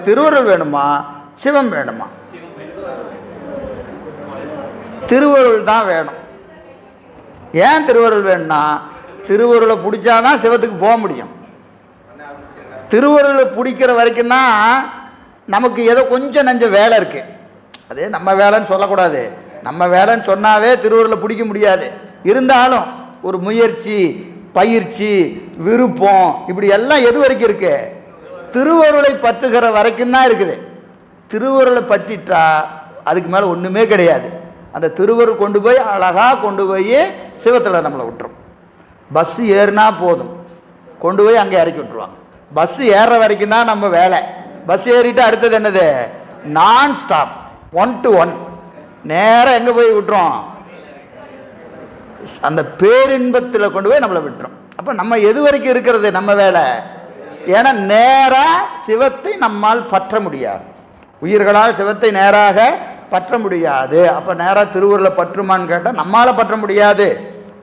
திருவருள் வேணுமா சிவம் வேணுமா? திருவருள் தான் வேணும். ஏன் திருவருள் வேணும்னா திருவருளை பிடிச்சாதான் சிவத்துக்கு போக முடியும். திருவருளை பிடிக்கிற வரைக்கும் தான் நமக்கு ஏதோ கொஞ்சம் நஞ்ச வேலை இருக்குது. அதே நம்ம வேலைன்னு சொல்லக்கூடாது. நம்ம வேலைன்னு சொன்னாவே திருவருளை பிடிக்க முடியாது. இருந்தாலும் ஒரு முயற்சி, பயிற்சி, விருப்பம், இப்படி எல்லாம் எது வரைக்கும் இருக்கு? திருவருளை பற்றுகிற வரைக்கும் தான் இருக்குது. திருவருளை பற்றிட்டா அதுக்கு மேலே ஒன்றுமே கிடையாது. அந்த திருவருள் கொண்டு போய் அழகாக கொண்டு போய் சிவத்தில் நம்மளை விட்டுரும். பஸ்ஸு ஏறினா போதும், கொண்டு போய் அங்கே இறக்கி விட்டுருவாங்க. பஸ்ஸு ஏறுற வரைக்கும் தான் நம்ம வேலை. பஸ் ஏறிட்டு அடுத்தது என்னது? நான் ஸ்டாப், 1 to 1 நேராக எங்கே போய் விட்டுரும்? அந்த பேரின்பத்தில் கொண்டு போய் நம்மளை விட்டுரும். அப்போ நம்ம எது வரைக்கும் இருக்கிறது நம்ம வேலை? ஏன்னா நேராக சிவத்தை நம்மால் பற்ற முடியாது. உயிர்களால் சிவத்தை நேராக பற்ற முடியாது. அப்போ நேராக திருவருளை பற்றுமான்னு கேட்டால் நம்மளால் பற்ற முடியாது.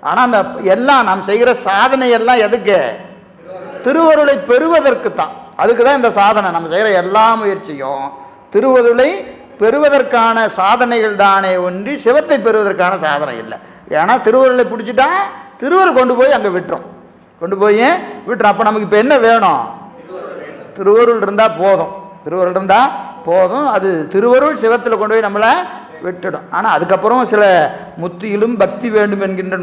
ஆனால் அந்த எல்லாம் நாம் செய்கிற சாதனை எல்லாம் எதுக்கு? திருவருளை பெறுவதற்கு தான். அதுக்கு தான் இந்த சாதனை. நம்ம செய்கிற எல்லா முயற்சியும் திருவருளை பெறுவதற்கான சாதனைகள் தானே ஒன்றி சிவத்தை பெறுவதற்கான சாதனை இல்லை. ஏன்னா திருவருளை பிடிச்சிட்டா திருவருள் கொண்டு போய் அங்கே விட்டுரும், கொண்டு போய் விட்டுரும். அப்போ நமக்கு இப்போ என்ன வேணும்? திருவருள் இருந்தால் போதும். திருவருள் இருந்தால் போதும். அது திருவருள் சிவத்தில் கொண்டு போய் நம்மளை விட்டுடும். ஆனால் அதுக்கப்புறம் சில முத்தியிலும் பக்தி வேண்டும் என்கின்ற